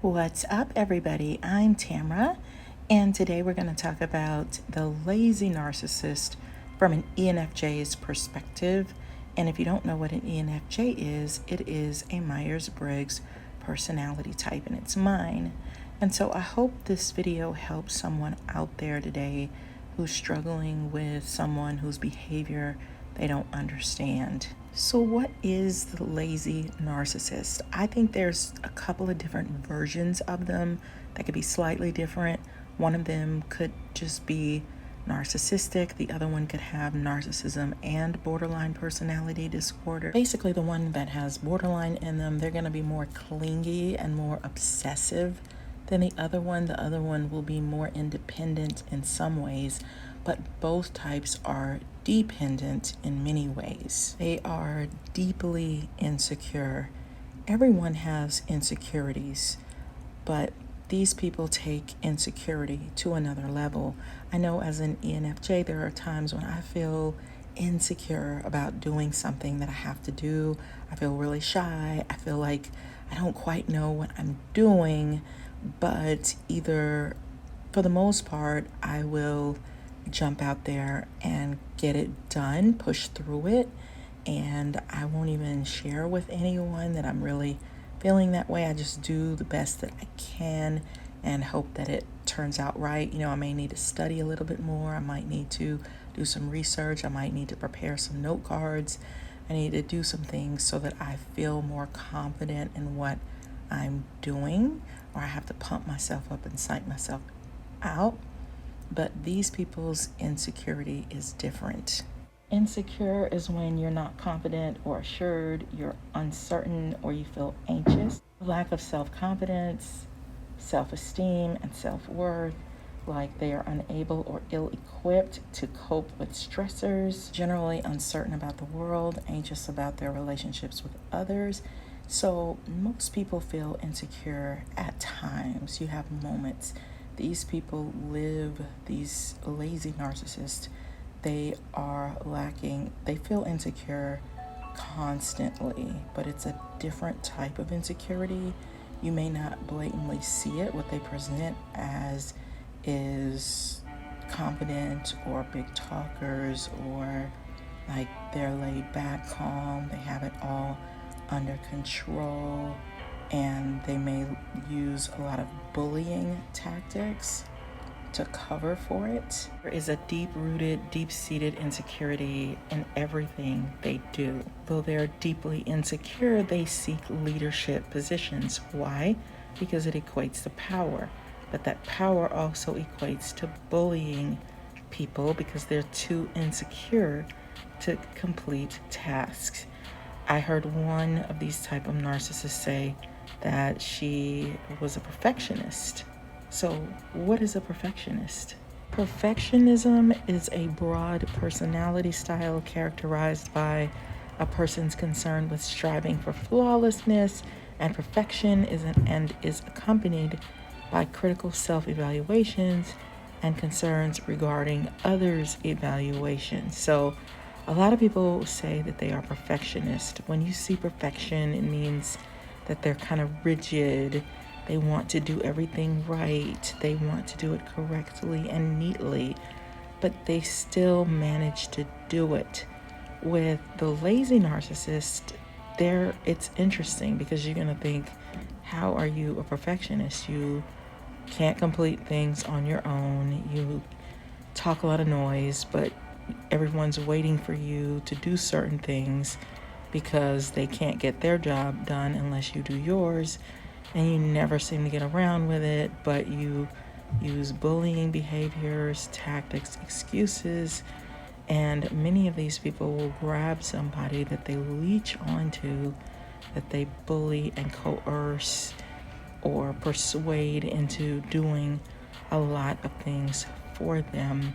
What's up, everybody? I'm Tamara, and today we're going to talk about the lazy narcissist from an ENFJ's perspective. And if you don't know what an ENFJ is, it is a Myers-Briggs personality type, and it's mine. And so I hope this video helps someone out there today who's struggling with someone whose behavior they don't understand. So what is the lazy narcissist? I think there's a couple of different versions of them that could be slightly different. One of them could just be narcissistic. The other one could have narcissism and borderline personality disorder. Basically, the one that has borderline in them, they're going to be more clingy and more obsessive than the other one. The other one will be more independent in some ways, but both types are dependent in many ways. They are deeply insecure. Everyone has insecurities, but these people take insecurity to another level. I know as an ENFJ, there are times when I feel insecure about doing something that I have to do. I feel really shy. I feel like I don't quite know what I'm doing, but either, for the most part, I will jump out there and get it done, push through it, and I won't even share with anyone that I'm really feeling that way. I just do the best that I can and hope that it turns out right. I may need to study a little bit more. I might need to do some research. I might need to prepare some note cards. I need to do some things so that I feel more confident in what I'm doing, or I have to pump myself up and psych myself out. But these people's insecurity is different. Insecure is when you're not confident or assured, you're uncertain, or you feel anxious. Lack of self-confidence, self-esteem, and self-worth, like they are unable or ill-equipped to cope with stressors, generally uncertain about the world, anxious about their relationships with others. So most people feel insecure at times. You have moments. These people live, these lazy narcissists, they are lacking, they feel insecure constantly, but it's a different type of insecurity. You may not blatantly see it. What they present as is confident or big talkers, or like they're laid back, calm, they have it all under control, and they may use a lot of bullying tactics to cover for it. There is a deep-rooted, deep-seated insecurity in everything they do. Though they're deeply insecure, they seek leadership positions. Why? Because it equates to power. But that power also equates to bullying people because they're too insecure to complete tasks. I heard one of these type of narcissists say that she was a perfectionist. So what is a perfectionist? Perfectionism is a broad personality style characterized by a person's concern with striving for flawlessness and perfection is accompanied by critical self-evaluations and concerns regarding others' evaluations. So a lot of people say that they are perfectionist. When you see perfection, it means that they're kind of rigid. They want to do everything right. They want to do it correctly and neatly, but they still manage to do it. With the lazy narcissist, it's interesting because you're going to think, how are you a perfectionist? You can't complete things on your own. You talk a lot of noise, but everyone's waiting for you to do certain things because they can't get their job done unless you do yours, and you never seem to get around with it, but you use bullying behaviors, tactics, excuses, and many of these people will grab somebody that they leech onto, that they bully and coerce or persuade into doing a lot of things for them,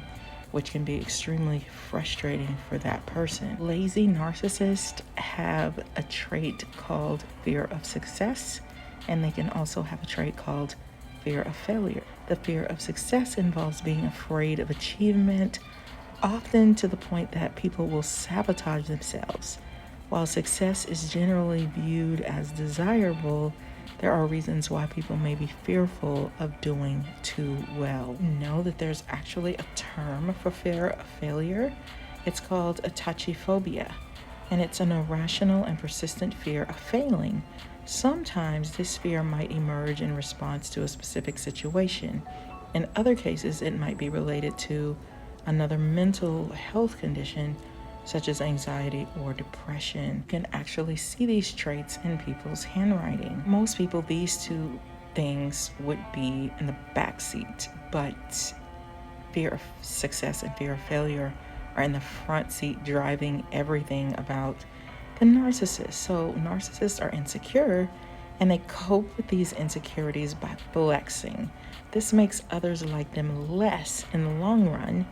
which can be extremely frustrating for that person. Lazy narcissists have a trait called fear of success, and they can also have a trait called fear of failure. The fear of success involves being afraid of achievement, often to the point that people will sabotage themselves While success is generally viewed as desirable, there are reasons why people may be fearful of doing too well. Know that there's actually a term for fear of failure. It's called atachiphobia, and it's an irrational and persistent fear of failing. Sometimes this fear might emerge in response to a specific situation. In other cases, it might be related to another mental health condition, such as anxiety or depression. You can actually see these traits in people's handwriting. Most people, these two things would be in the back seat, but fear of success and fear of failure are in the front seat, driving everything about the narcissist. So narcissists are insecure, and they cope with these insecurities by flexing. This makes others like them less in the long run.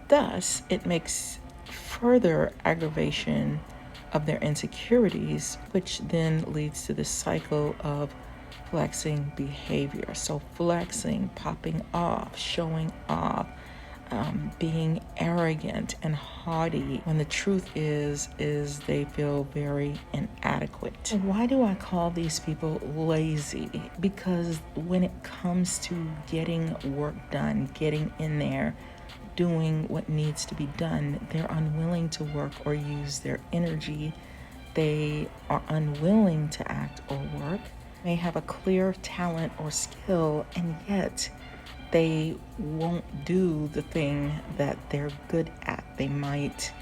Thus, it makes further aggravation of their insecurities, which then leads to the cycle of flexing behavior. So flexing, popping off, showing off, being arrogant and haughty, when the truth is they feel very inadequate. Why do I call these people lazy? Because when it comes to getting work done, getting in there, doing what needs to be done, they're unwilling to work or use their energy. They are unwilling to act or work. They have a clear talent or skill, and yet they won't do the thing that they're good at. They might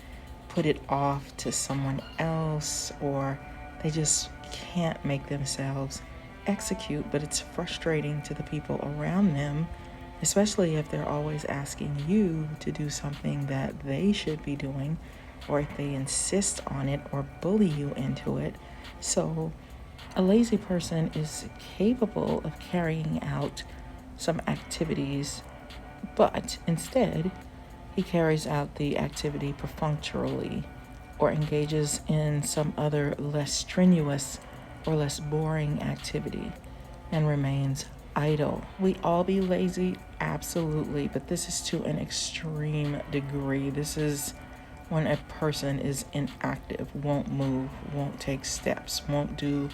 put it off to someone else, or they just can't make themselves execute. But it's frustrating to the people around them, especially if they're always asking you to do something that they should be doing, or if they insist on it or bully you into it. So a lazy person is capable of carrying out some activities, but instead he carries out the activity perfunctorily or engages in some other less strenuous or less boring activity and remains idle. We all be lazy, absolutely, but this is to an extreme degree. This is when a person is inactive, won't move, won't take steps, won't do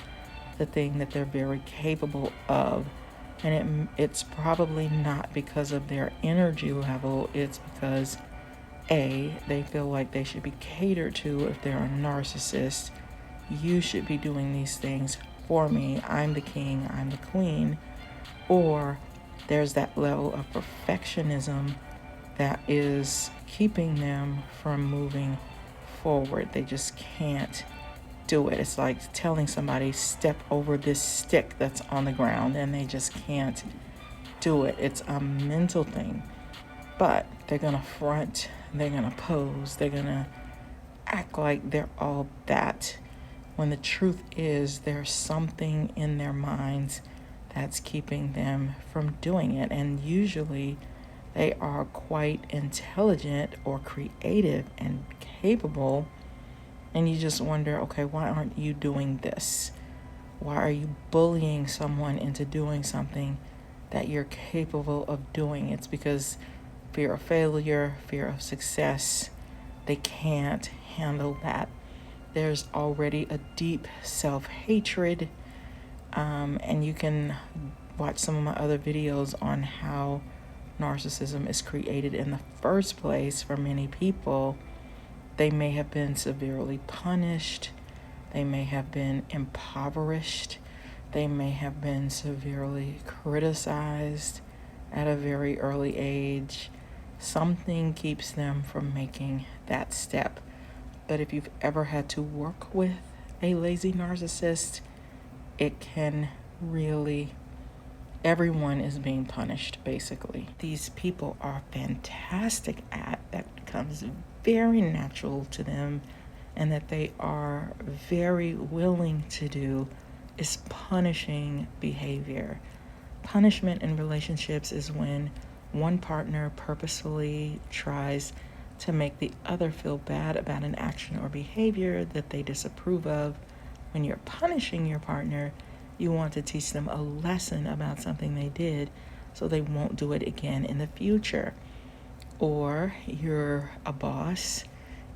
the thing that they're very capable of. And it's probably not because of their energy level. It's because A, they feel like they should be catered to. If they're a narcissist, you should be doing these things for me. I'm the king, I'm the queen. Or there's that level of perfectionism that is keeping them from moving forward. They just can't do it. It's like telling somebody, step over this stick that's on the ground, and they just can't do it. It's a mental thing. But they're going to front, they're going to pose, they're going to act like they're all that, when the truth is there's something in their minds that's keeping them from doing it. And usually they are quite intelligent or creative and capable, and you just wonder, okay, why aren't you doing this? Why are you bullying someone into doing something that you're capable of doing? It's because fear of failure, fear of success, they can't handle that. There's already a deep self-hatred, and you can watch some of my other videos on how narcissism is created in the first place for many people. They may have been severely punished. They may have been impoverished. They may have been severely criticized at a very early age. Something keeps them from making that step. But if you've ever had to work with a lazy narcissist, it can really, everyone is being punished, basically. These people are fantastic at, that comes very natural to them, and that they are very willing to do, is punishing behavior. Punishment in relationships is when one partner purposefully tries to make the other feel bad about an action or behavior that they disapprove of. When you're punishing your partner, you want to teach them a lesson about something they did so they won't do it again in the future. Or you're a boss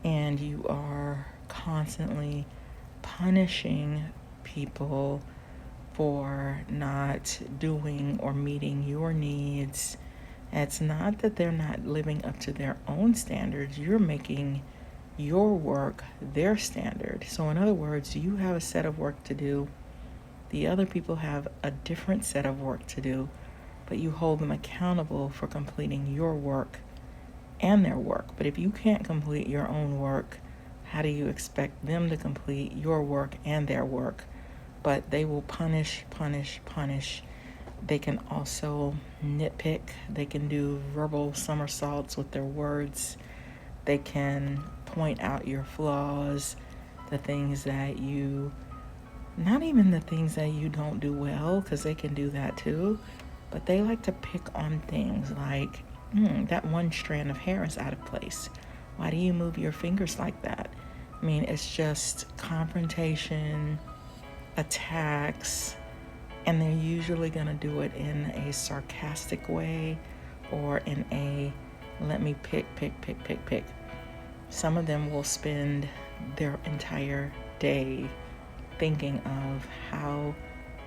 and you are constantly punishing people for not doing or meeting your needs. It's not that they're not living up to their own standards. You're making your work their standard. So in other words, you have a set of work to do. The other people have a different set of work to do, but you hold them accountable for completing your work and their work. But if you can't complete your own work, how do you expect them to complete your work and their work? But they will punish. They can also nitpick. They can do verbal somersaults with their words. They can point out your flaws, the things that you, not even the things that you don't do well, because they can do that too, but they like to pick on things like, that one strand of hair is out of place. Why do you move your fingers like that? I mean, it's just confrontation, attacks, and they're usually going to do it in a sarcastic way or in a let me pick. Some of them will spend their entire day thinking of how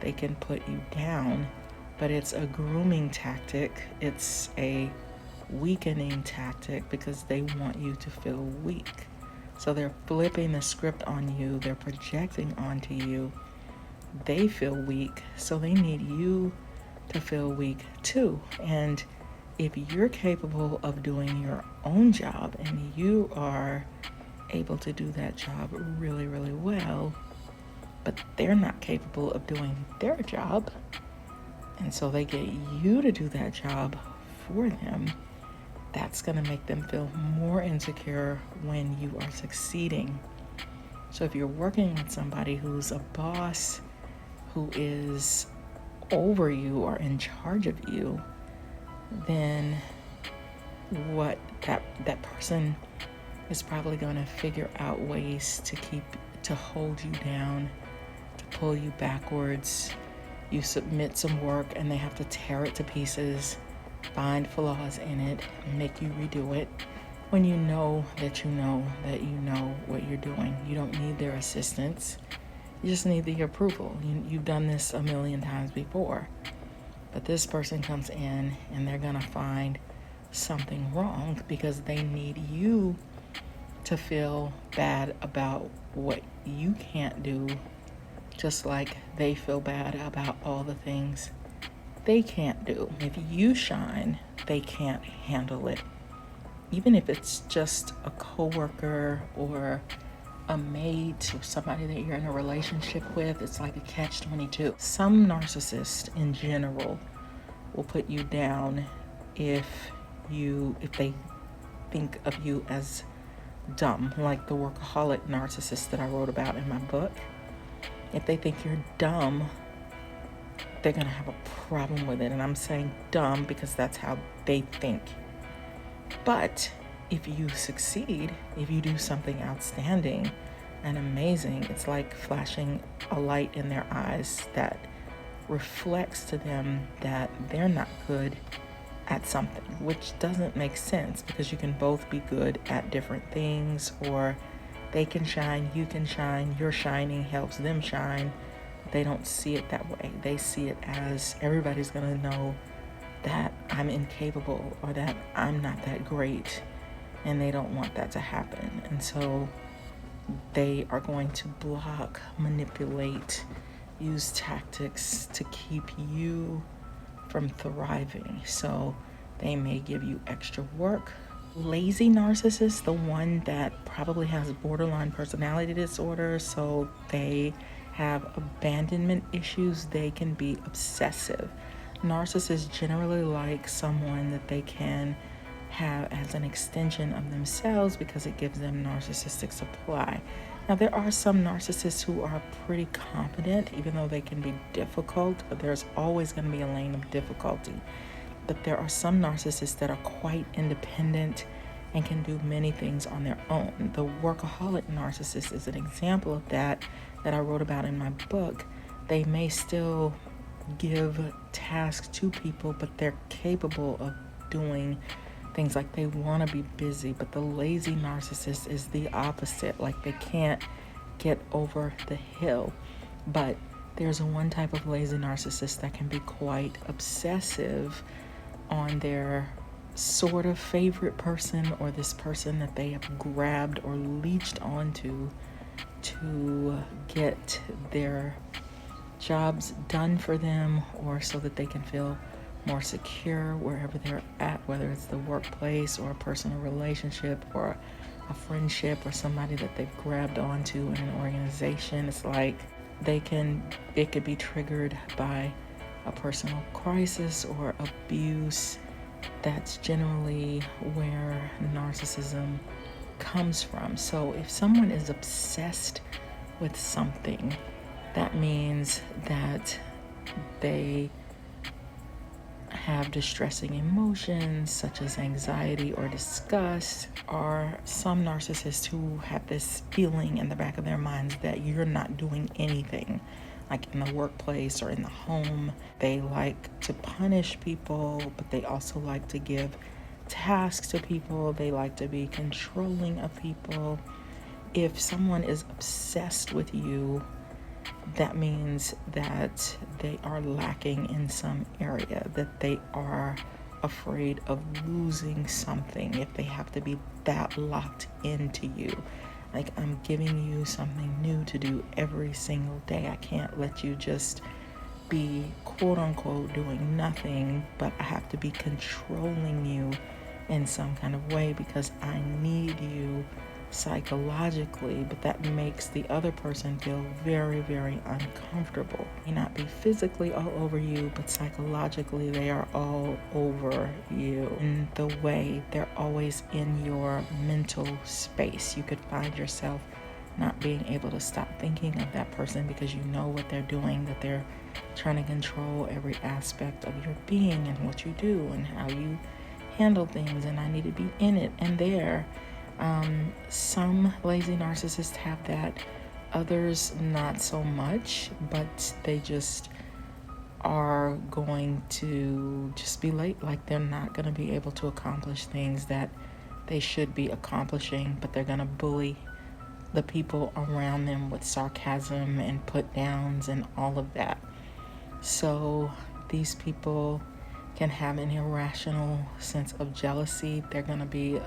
they can put you down, but it's a grooming tactic. It's a weakening tactic because they want you to feel weak. So they're flipping the script on you. They're projecting onto you. They feel weak, so they need you to feel weak too. And if you're capable of doing your own job and you are able to do that job really, really well, but they're not capable of doing their job, and so they get you to do that job for them, that's going to make them feel more insecure when you are succeeding. So if you're working with somebody who's a boss, who is over you or in charge of you, then what that person is probably going to figure out ways to hold you down, to pull you backwards. You submit some work and they have to tear it to pieces, find flaws in it, make you redo it, when you know that you know that you know what you're doing. You don't need their assistance. You just need the approval. You've done this a million times before. But this person comes in and they're going to find something wrong because they need you to feel bad about what you can't do, just like they feel bad about all the things they can't do. If you shine, they can't handle it. Even if it's just a coworker or a mate or somebody that you're in a relationship with, it's like a catch-22. Some narcissists in general will put you down if they think of you as dumb, like the workaholic narcissist that I wrote about in my book. If they think you're dumb, they're gonna have a problem with it. And I'm saying dumb because that's how they think. But if you succeed, if you do something outstanding and amazing, it's like flashing a light in their eyes that reflects to them that they're not good at something, which doesn't make sense because you can both be good at different things, or they can shine, you can shine, your shining helps them shine. They don't see it that way. They see it as everybody's gonna know that I'm incapable or that I'm not that great, and they don't want that to happen. And so they are going to block, manipulate, use tactics to keep you from thriving. So they may give you extra work. Lazy narcissist, the one that probably has borderline personality disorder, so they have abandonment issues, they can be obsessive. Narcissists generally like someone that they can have as an extension of themselves because it gives them narcissistic supply. Now, there are some narcissists who are pretty competent, even though they can be difficult, but there's always going to be a lane of difficulty. But there are some narcissists that are quite independent and can do many things on their own. The workaholic narcissist is an example of that I wrote about in my book. They may still give tasks to people, but they're capable of doing things like they want to be busy. But the lazy narcissist is the opposite. Like they can't get over the hill. But there's one type of lazy narcissist that can be quite obsessive on their sort of favorite person, or this person that they have grabbed or leeched onto to get their jobs done for them, or so that they can feel more secure wherever they're at, whether it's the workplace or a personal relationship or a friendship or somebody that they've grabbed onto in an organization. It's like it could be triggered by a personal crisis or abuse. That's generally where narcissism comes from. So if someone is obsessed with something, that means that they have distressing emotions such as anxiety or disgust, or some narcissists who have this feeling in the back of their minds that you're not doing anything, like in the workplace or in the home. They like to punish people, but they also like to give tasks to people. They like to be controlling of people. If someone is obsessed with you, that means that they are lacking in some area, that they are afraid of losing something if they have to be that locked into you. Like, I'm giving you something new to do every single day. I can't let you just be quote unquote doing nothing, but I have to be controlling you in some kind of way because I need you psychologically. But that makes the other person feel very, very uncomfortable. They may not be physically all over you, but psychologically they are all over you. In the way they're always in your mental space. You could find yourself not being able to stop thinking of that person because you know what they're doing, that they're trying to control every aspect of your being and what you do and how you handle things, and I need to be in it and there. Some lazy narcissists have that, others not so much, but they just are going to just be late. Like, they're not going to be able to accomplish things that they should be accomplishing, but they're going to bully the people around them with sarcasm and put downs and all of that. So these people can have an irrational sense of jealousy. They're going to be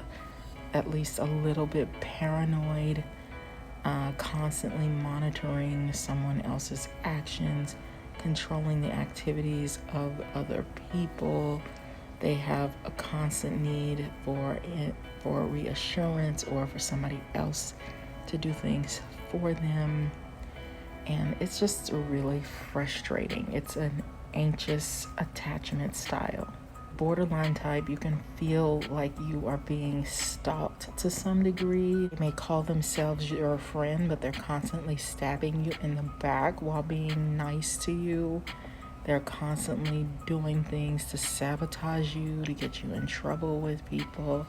at least a little bit paranoid, constantly monitoring someone else's actions, controlling the activities of other people. They have a constant need for reassurance or for somebody else to do things for them. And it's just really frustrating. It's an anxious attachment style. Borderline type, you can feel like you are being stalked to some degree. They may call themselves your friend, but they're constantly stabbing you in the back while being nice to you. They're constantly doing things to sabotage you, to get you in trouble with people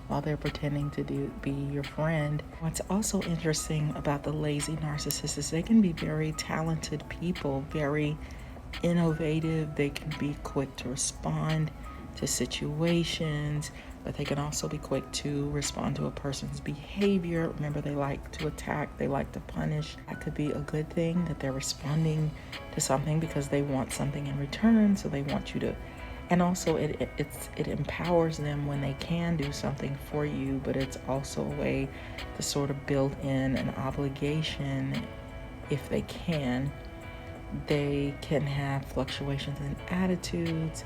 while they're pretending to be your friend. What's also interesting about the lazy narcissist is they can be very talented people, very innovative. They can be quick to respond to situations, but they can also be quick to respond to a person's behavior. Remember, they like to attack, they like to punish. That could be a good thing, that they're responding to something because they want something in return, so they want you to. And also it empowers them when they can do something for you, but it's also a way to sort of build in an obligation if they can. They can have fluctuations in attitudes,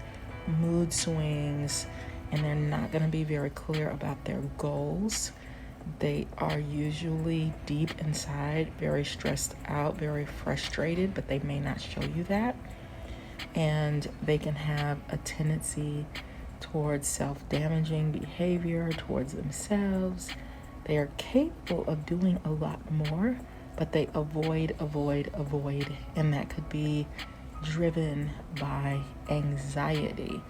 mood swings, and they're not going to be very clear about their goals. They are usually deep inside, very stressed out, very frustrated, but they may not show you that. And they can have a tendency towards self-damaging behavior towards themselves. They are capable of doing a lot more, but they avoid, and that could be driven by anxiety.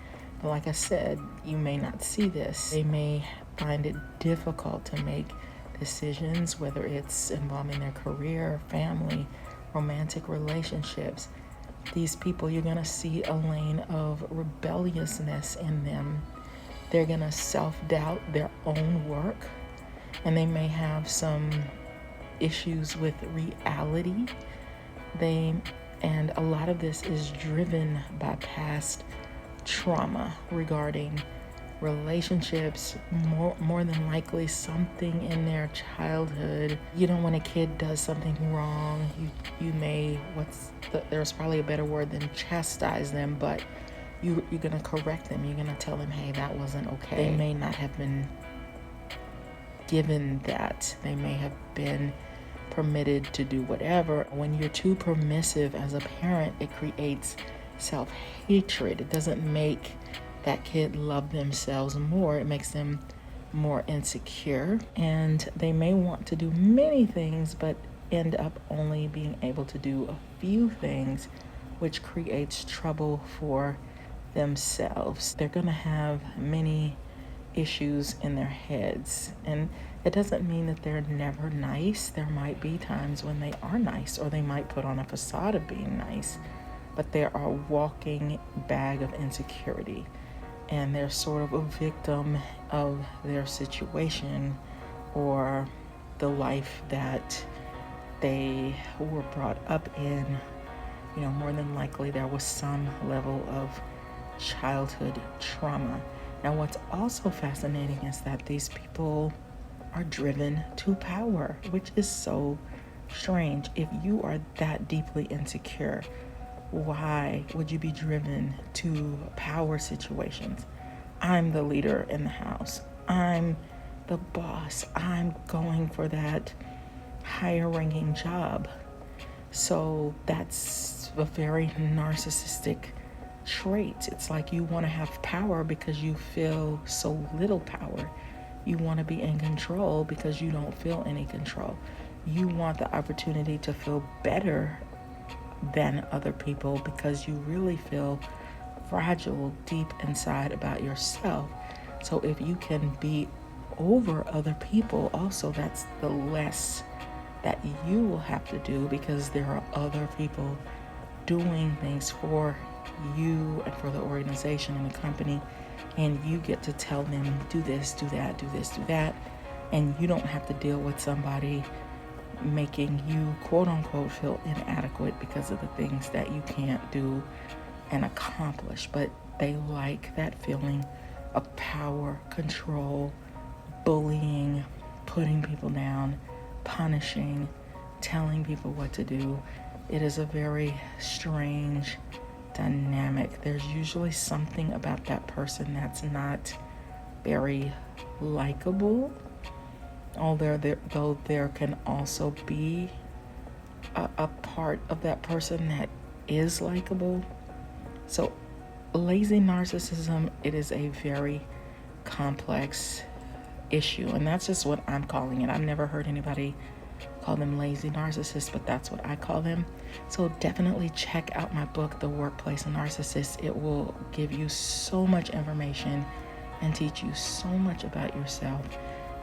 But like I said, you may not see this. They may find it difficult to make decisions, whether it's involving their career, family, romantic relationships. These people, you're going to see a lane of rebelliousness in them. They're going to self-doubt their own work, and they may have some issues with reality. And a lot of this is driven by past trauma regarding relationships, more than likely something in their childhood. You know, when a kid does something wrong, you may, there's probably a better word than chastise them, but you're gonna correct them. You're gonna tell them, hey, that wasn't okay. They may not have been given that. They may have been permitted to do whatever. When you're too permissive as a parent, it creates self-hatred. It doesn't make that kid love themselves more. It makes them more insecure, and they may want to do many things but end up only being able to do a few things, which creates trouble for themselves. They're going to have many issues in their heads, and it doesn't mean that they're never nice. There might be times when they are nice, or they might put on a facade of being nice, but they're a walking bag of insecurity, and they're sort of a victim of their situation or the life that they were brought up in. You know, more than likely there was some level of childhood trauma. Now, what's also fascinating is that these people are driven to power, which is so strange. If you are that deeply insecure, why would you be driven to power situations? I'm the leader in the house. I'm the boss. I'm going for that higher ranking job. So that's a very narcissistic trait. It's like you want to have power because you feel so little power. You want to be in control because you don't feel any control. You want the opportunity to feel better than other people because you really feel fragile deep inside about yourself. So if you can be over other people, also that's the less that you will have to do, because there are other people doing things for you and for the organization and the company, and you get to tell them, do this, do that, do this, do that, and you don't have to deal with somebody making you quote unquote feel inadequate because of the things that you can't do and accomplish. But they like that feeling of power, control, bullying, putting people down, punishing, telling people what to do. It is a very strange dynamic. There's usually something about that person that's not very likable, although there can also be a part of that person that is likable. So lazy narcissism, it is a very complex issue, and that's just what I'm calling it. I've never heard anybody call them lazy narcissists, but that's what I call them. So definitely check out my book, The Workplace Narcissist. It will give you so much information and teach you so much about yourself,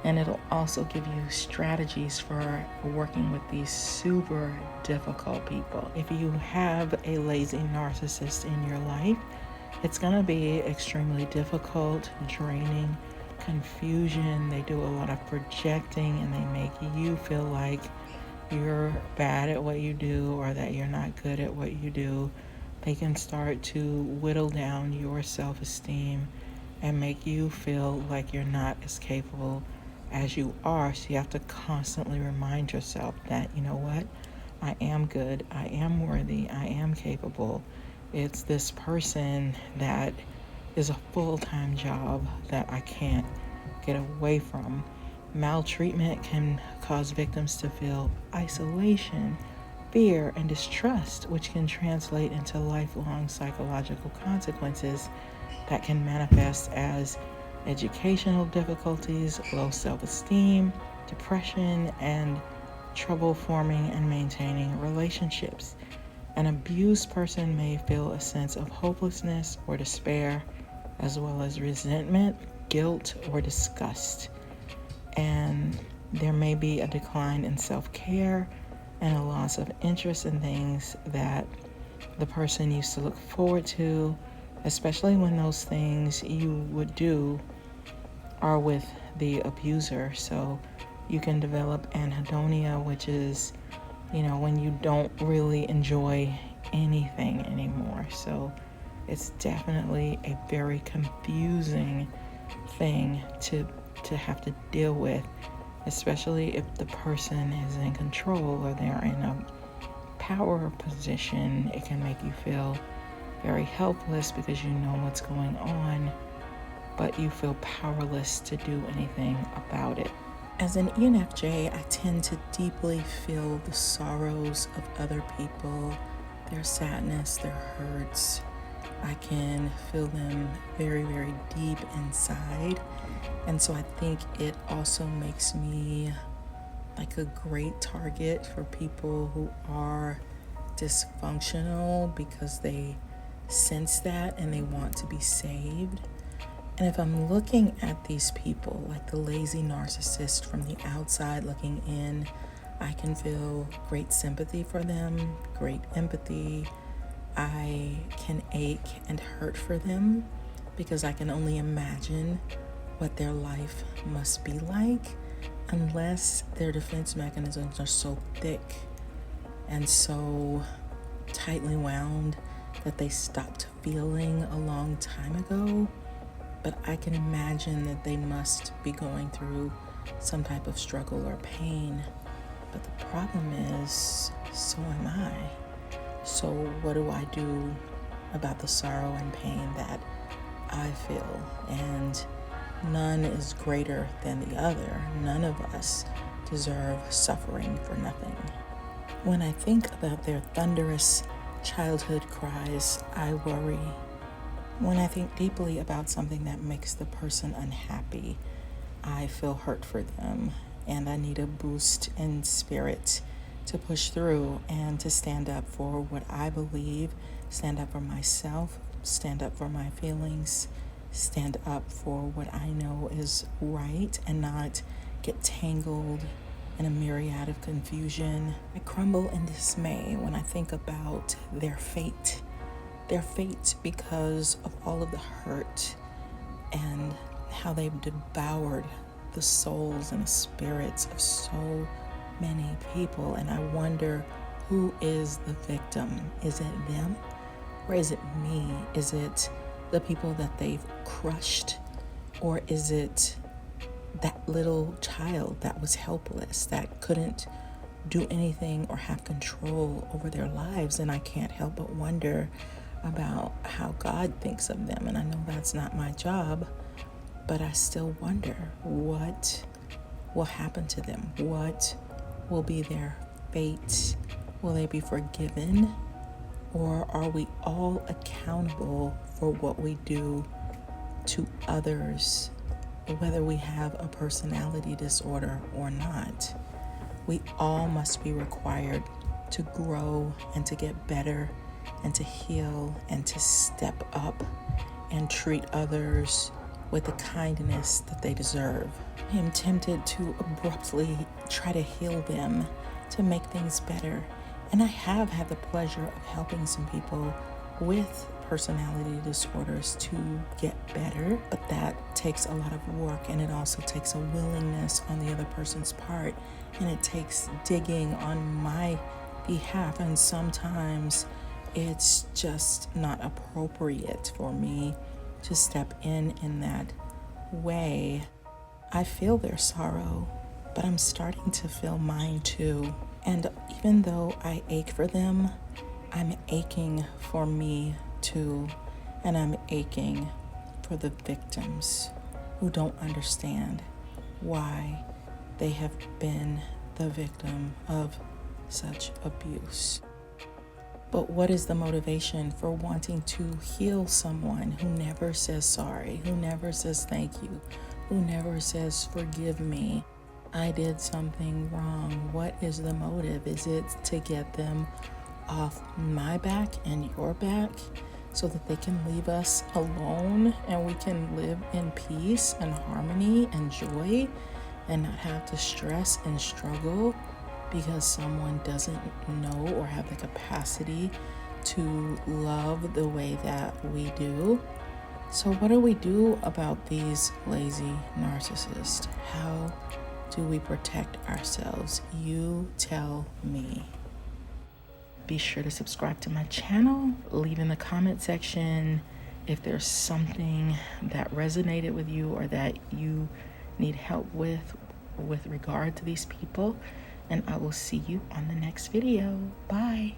and it'll also give you strategies for working with these super difficult people. If you have a lazy narcissist in your life, it's going to be extremely difficult, draining, confusion. They do a lot of projecting, and they make you feel like you're bad at what you do or that you're not good at what you do. They can start to whittle down your self-esteem and make you feel like you're not as capable as you are. So you have to constantly remind yourself that, you know what, I am good, I am worthy, I am capable. It's this person that is a full-time job that I can't get away from. Maltreatment can cause victims to feel isolation, fear, and distrust, which can translate into lifelong psychological consequences that can manifest as educational difficulties, low self-esteem, depression, and trouble forming and maintaining relationships. An abused person may feel a sense of hopelessness or despair, as well as resentment, guilt, or disgust. And there may be a decline in self-care and a loss of interest in things that the person used to look forward to, especially when those things you would do are with the abuser. So you can develop anhedonia, which is, when you don't really enjoy anything anymore. So it's definitely a very confusing thing to have to deal with, especially if the person is in control or they're in a power position. It can make you feel very helpless because you know what's going on, but you feel powerless to do anything about it. As an ENFJ, I tend to deeply feel the sorrows of other people, their sadness, their hurts. I can feel them very, very deep inside. And so I think it also makes me like a great target for people who are dysfunctional because they sense that and they want to be saved. And if I'm looking at these people, like the lazy narcissist from the outside looking in, I can feel great sympathy for them, great empathy. I can ache and hurt for them because I can only imagine what their life must be like, unless their defense mechanisms are so thick and so tightly wound that they stopped feeling a long time ago. But I can imagine that they must be going through some type of struggle or pain. But the problem is, so am I. So what do I do about the sorrow and pain that I feel? And none is greater than the other. None of us deserve suffering for nothing. When I think about their thunderous childhood cries, I worry. When I think deeply about something that makes the person unhappy, I feel hurt for them, and I need a boost in spirit to push through and to stand up for what I believe, stand up for myself, stand up for my feelings, stand up for what I know is right, and not get tangled in a myriad of confusion. I crumble in dismay when I think about their fate. Their fate because of all of the hurt and how they've devoured the souls and the spirits of so many people. And I wonder, who is the victim? Is it them or is it me? Is it the people that they've crushed, or is it that little child that was helpless, that couldn't do anything or have control over their lives? And I can't help but wonder about how God thinks of them. And I know that's not my job, but I still wonder what will happen to them. What will be their fate? Will they be forgiven? Or are we all accountable for what we do to others, whether we have a personality disorder or not? We all must be required to grow and to get better and to heal and to step up and treat others with the kindness that they deserve. I am tempted to abruptly try to heal them, to make things better. And I have had the pleasure of helping some people with personality disorders to get better, but that takes a lot of work, and it also takes a willingness on the other person's part, and it takes digging on my behalf, and sometimes it's just not appropriate for me to step in that way. I feel their sorrow, but I'm starting to feel mine too. And even though I ache for them, I'm aching for me too. And I'm aching for the victims who don't understand why they have been the victim of such abuse. But what is the motivation for wanting to heal someone who never says sorry, who never says thank you, who never says forgive me? I did something wrong. What is the motive? Is it to get them off my back and your back so that they can leave us alone and we can live in peace and harmony and joy and not have to stress and struggle because someone doesn't know or have the capacity to love the way that we do? So what do we do about these lazy narcissists? How do we protect ourselves? You tell me. Be sure to subscribe to my channel. Leave in the comment section if there's something that resonated with you or that you need help with regard to these people. And I will see you on the next video. Bye.